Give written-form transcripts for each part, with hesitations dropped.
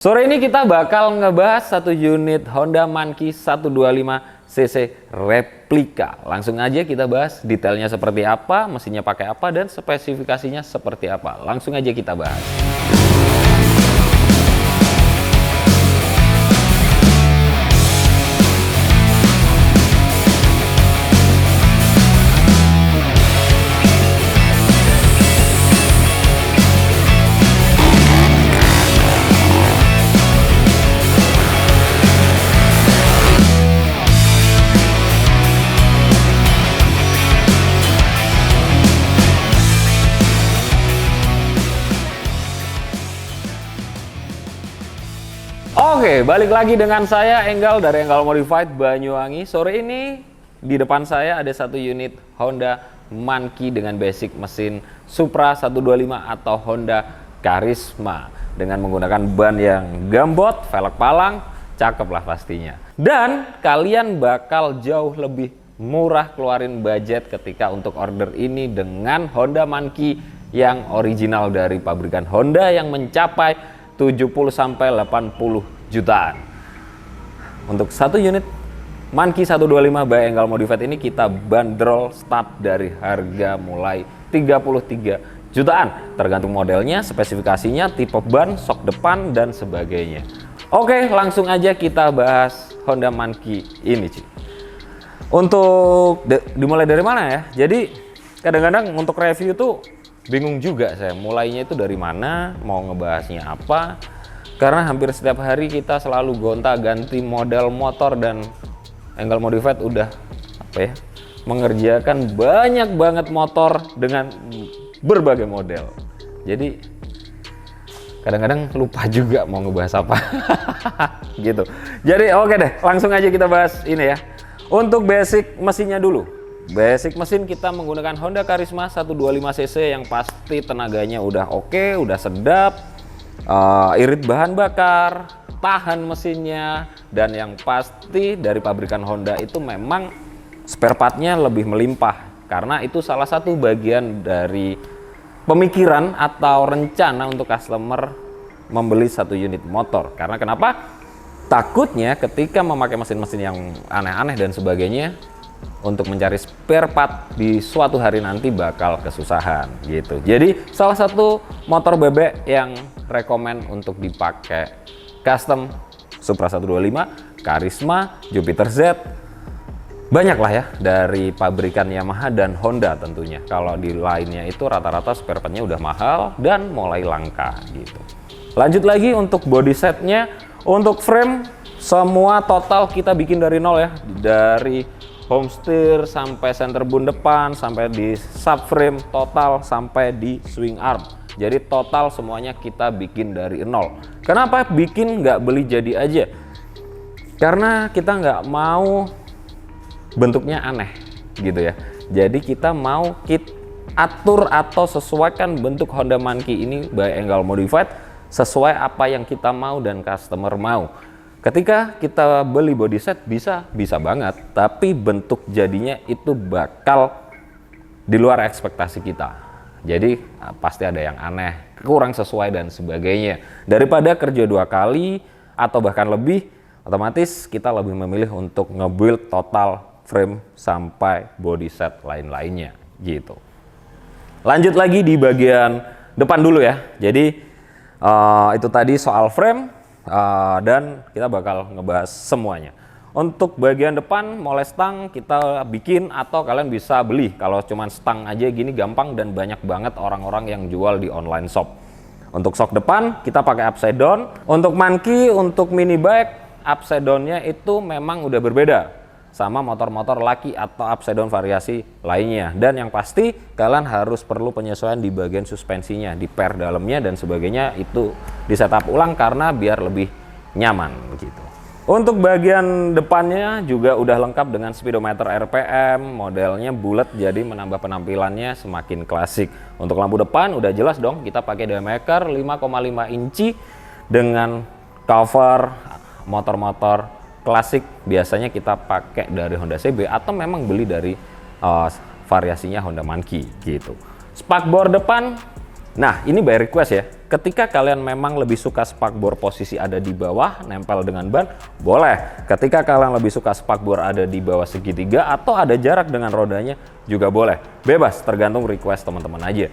Sore ini kita bakal ngebahas satu unit Honda Monkey 125cc replika. Langsung aja kita bahas detailnya seperti apa, mesinnya pakai apa, dan spesifikasinya seperti apa. Langsung aja kita bahas. Oke, balik lagi dengan saya Enggal dari Enggal Modified Banyuwangi. Sore ini di depan saya ada satu unit Honda Monkey dengan basic mesin Supra 125 atau Honda Karisma dengan menggunakan ban yang gambot, velg palang, cakep lah pastinya. Dan kalian bakal jauh lebih murah keluarin budget ketika untuk order ini dengan Honda Monkey yang original dari pabrikan Honda yang mencapai 70-80 jutaan. Untuk satu unit Monkey 125 by Enggal Modified ini kita bandrol start dari harga mulai 33 jutaan. Tergantung modelnya, spesifikasinya, tipe ban, sok depan, dan sebagainya. Oke, langsung aja kita bahas Honda Monkey ini, Ci. Untuk dimulai dari mana ya? Jadi kadang-kadang untuk review tuh bingung juga saya. Mulainya itu dari mana, mau ngebahasnya apa. Karena hampir setiap hari kita selalu gonta-ganti model motor dan Enggal Modified udah mengerjakan banyak banget motor dengan berbagai model. Jadi kadang-kadang lupa juga mau ngebahas apa. Gitu. Jadi oke deh, langsung aja kita bahas ini ya. Untuk basic mesinnya dulu. Basic mesin kita menggunakan Honda Karisma 125cc yang pasti tenaganya udah oke, udah sedap. Irit bahan bakar, tahan mesinnya, dan yang pasti dari pabrikan Honda itu memang spare partnya lebih melimpah karena itu salah satu bagian dari pemikiran atau rencana untuk customer membeli satu unit motor. Karena kenapa? Takutnya ketika memakai mesin-mesin yang aneh-aneh dan sebagainya, untuk mencari spare part di suatu hari nanti bakal kesusahan gitu. Jadi salah satu motor bebek yang rekomen untuk dipakai custom Supra 125, Karisma, Jupiter Z, banyak lah ya dari pabrikan Yamaha dan Honda tentunya. Kalau di lainnya itu rata-rata spare partnya udah mahal dan mulai langka gitu. Lanjut lagi untuk body setnya, untuk frame semua total kita bikin dari nol ya, dari home steer sampai center boom depan, sampai di subframe total, sampai di swing arm. Jadi total semuanya kita bikin dari nol. Kenapa bikin nggak beli jadi aja? Karena kita nggak mau bentuknya aneh gitu ya. Jadi kita mau atur atau sesuaikan bentuk Honda Monkey ini by Enggal Modified sesuai apa yang kita mau dan customer mau. Ketika kita beli body set bisa banget, tapi bentuk jadinya itu bakal di luar ekspektasi kita. Jadi pasti ada yang aneh, kurang sesuai dan sebagainya. Daripada kerja dua kali atau bahkan lebih, otomatis kita lebih memilih untuk nge-build total frame sampai body set lain-lainnya gitu. Lanjut lagi di bagian depan dulu ya. Jadi itu tadi soal frame. Dan kita bakal ngebahas semuanya. Untuk bagian depan mulai stang kita bikin atau kalian bisa beli. Kalau cuma stang aja gini gampang dan banyak banget orang-orang yang jual di online shop. Untuk shock depan kita pakai upside down. Untuk Monkey, untuk mini bike upside downnya itu memang udah berbeda sama motor-motor laki atau upside down variasi lainnya. Dan yang pasti kalian harus perlu penyesuaian di bagian suspensinya, di per dalamnya dan sebagainya itu di setup ulang karena biar lebih nyaman gitu. Untuk bagian depannya juga udah lengkap dengan speedometer RPM, modelnya bulat jadi menambah penampilannya semakin klasik. Untuk lampu depan udah jelas dong kita pakai diameter 5,5 inci dengan cover motor-motor klasik biasanya kita pakai dari Honda CB atau memang beli dari variasinya Honda Monkey gitu. Spakbor depan Nah, ini by request ya. Ketika kalian memang lebih suka spakbor posisi ada di bawah, nempel dengan ban, boleh. Ketika kalian lebih suka spakbor ada di bawah segitiga atau ada jarak dengan rodanya, juga boleh. Bebas, tergantung request teman-teman aja.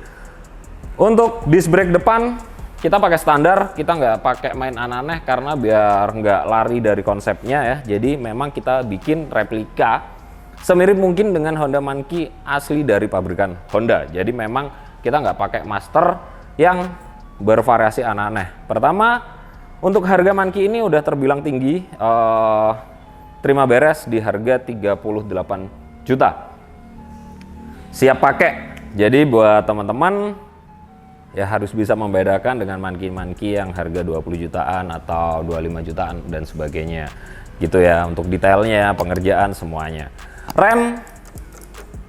Untuk disc brake depan, kita pakai standar, kita nggak pakai main aneh-aneh karena biar nggak lari dari konsepnya ya. Jadi memang kita bikin replika semirip mungkin dengan Honda Monkey asli dari pabrikan Honda. Jadi memang kita nggak pakai master yang bervariasi aneh-aneh. Pertama, untuk harga Monkey ini udah terbilang tinggi, terima beres di harga 38 juta. Siap pakai. Jadi buat teman-teman ya harus bisa membedakan dengan Monkey yang harga 20 jutaan atau 25 jutaan dan sebagainya. Gitu ya, untuk detailnya, pengerjaan semuanya. Rem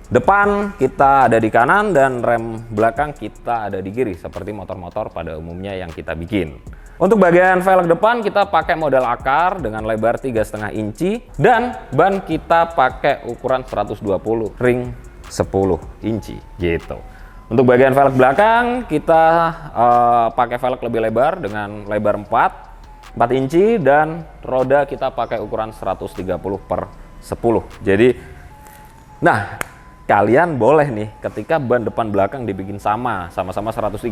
depan kita ada di kanan dan rem belakang kita ada di kiri seperti motor-motor pada umumnya yang kita bikin. Untuk bagian velg depan kita pakai model akar dengan lebar 3,5 inci dan ban kita pakai ukuran 120 ring 10 inci gitu. Untuk bagian velg belakang kita pakai velg lebih lebar dengan lebar 4 inci dan roda kita pakai ukuran 130 per 10. Jadi nah, kalian boleh nih ketika ban depan belakang dibikin sama-sama 130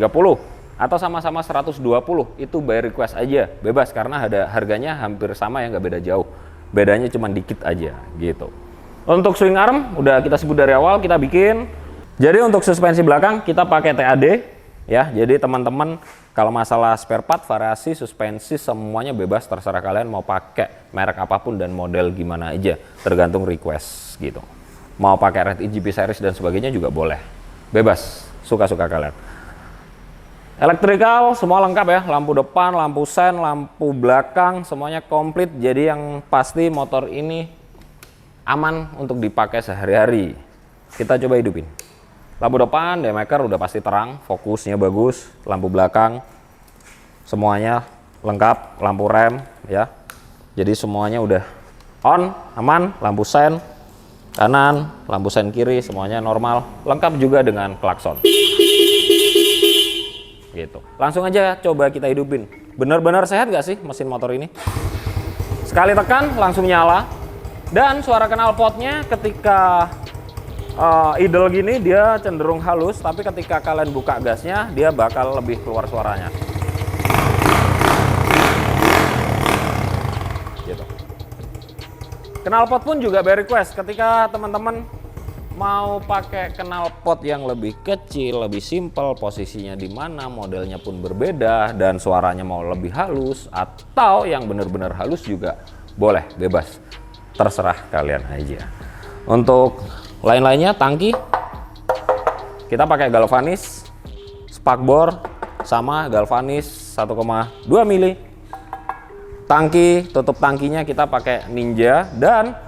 atau sama-sama 120, itu by request aja, bebas karena harganya hampir sama ya, nggak beda jauh, bedanya cuma dikit aja gitu. Untuk swing arm udah kita sebut dari awal kita bikin. Jadi untuk suspensi belakang kita pakai TAD ya, jadi teman-teman kalau masalah spare part, variasi, suspensi semuanya bebas, terserah kalian mau pakai merek apapun dan model gimana aja, tergantung request gitu. Mau pakai Red GP series dan sebagainya juga boleh, bebas, suka-suka kalian. Elektrikal semua lengkap ya, lampu depan, lampu sen, lampu belakang semuanya komplit. Jadi yang pasti motor ini aman untuk dipakai sehari-hari. Kita coba hidupin. Lampu depan daymaker udah pasti terang, fokusnya bagus. Lampu belakang semuanya lengkap, lampu rem ya, jadi semuanya udah on, aman. Lampu sen kanan, lampu sen kiri semuanya normal, lengkap juga dengan klakson gitu. Langsung aja coba kita hidupin. Bener-bener sehat gak sih mesin motor ini? Sekali tekan langsung nyala, dan suara knalpotnya ketika idle gini dia cenderung halus, tapi ketika kalian buka gasnya dia bakal lebih keluar suaranya gitu. Knalpot pun juga by request. Ketika teman-teman mau pakai knalpot yang lebih kecil, lebih simpel, posisinya di mana, modelnya pun berbeda, dan suaranya mau lebih halus atau yang benar-benar halus juga boleh, bebas, terserah kalian aja. Untuk lain-lainnya, tangki kita pakai galvanis, spakbor sama galvanis 1,2 mili. Tangki, tutup tangkinya kita pakai Ninja, dan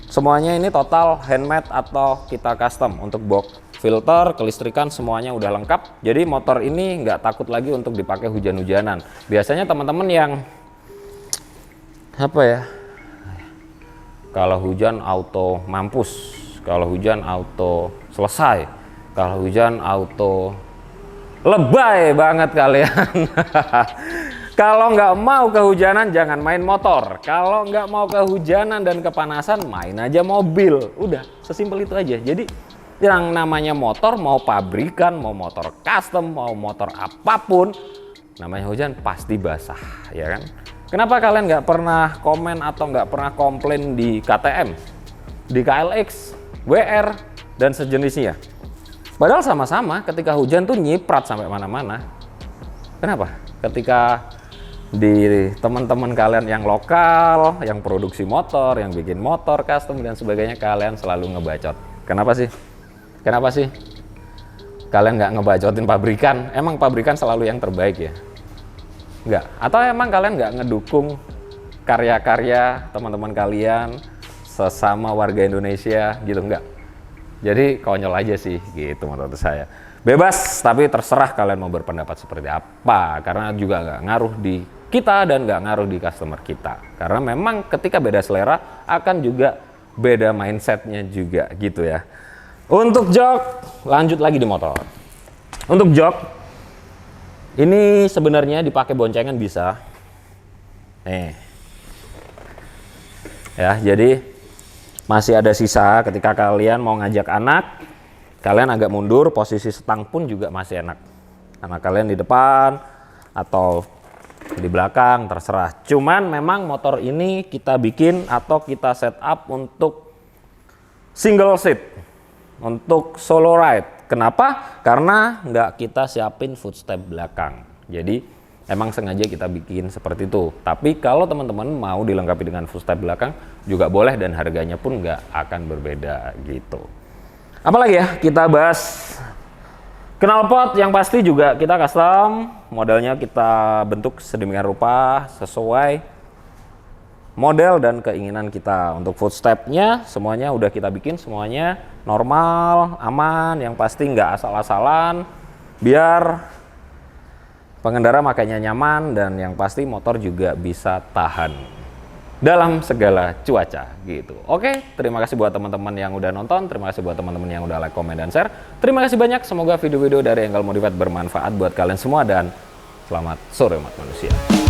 semuanya ini total handmade atau kita custom. Untuk box filter, kelistrikan semuanya udah lengkap. Jadi motor ini nggak takut lagi untuk dipakai hujan-hujanan. Biasanya teman-teman yang apa ya, kalau hujan auto mampus, kalau hujan auto selesai, kalau hujan auto lebay banget kalian. Kalau nggak mau kehujanan jangan main motor. Kalau nggak mau kehujanan dan kepanasan, main aja mobil. Udah, sesimpel itu aja. Jadi yang namanya motor, mau pabrikan, mau motor custom, mau motor apapun, namanya hujan pasti basah, ya kan? Kenapa kalian nggak pernah komen atau nggak pernah komplain di KTM, di KLX, WR, dan sejenisnya? Padahal sama-sama ketika hujan tuh nyiprat sampai mana-mana. Kenapa? Ketika di teman-teman kalian yang lokal, yang produksi motor, yang bikin motor custom dan sebagainya, kalian selalu ngebacot. Kenapa sih? Kenapa sih kalian nggak ngebacotin pabrikan? Emang pabrikan selalu yang terbaik ya? Nggak? Atau emang kalian nggak ngedukung karya-karya teman-teman kalian sesama warga Indonesia gitu? Nggak? Jadi konyol aja sih gitu menurut saya. Bebas, tapi terserah kalian mau berpendapat seperti apa, karena juga nggak ngaruh di kita dan nggak ngaruh di customer kita. Karena memang ketika beda selera akan juga beda mindsetnya juga gitu ya. Untuk jok, lanjut lagi di motor. Untuk jok Ini sebenarnya dipakai boncengan bisa. Nih. Ya, jadi masih ada sisa ketika kalian mau ngajak anak, kalian agak mundur, posisi setang pun juga masih enak. Anak kalian di depan atau di belakang, terserah. Cuman memang motor ini kita bikin atau kita setup untuk single seat, untuk solo ride. Kenapa? Karena nggak kita siapin footstep belakang. Jadi emang sengaja kita bikin seperti itu. Tapi kalau teman-teman mau dilengkapi dengan footstep belakang juga boleh dan harganya pun nggak akan berbeda gitu. Apalagi ya, kita bahas knalpot yang pasti juga kita custom. Modelnya kita bentuk sedemikian rupa sesuai model dan keinginan kita. Untuk footstepnya semuanya udah kita bikin, semuanya normal, aman, yang pasti nggak asal-asalan, biar pengendara makanya nyaman dan yang pasti motor juga bisa tahan dalam segala cuaca gitu. Oke, terima kasih buat teman-teman yang udah nonton, terima kasih buat teman-teman yang udah like, komen, dan share. Terima kasih banyak, semoga video-video dari Enggal Modified bermanfaat buat kalian semua dan selamat sore umat manusia.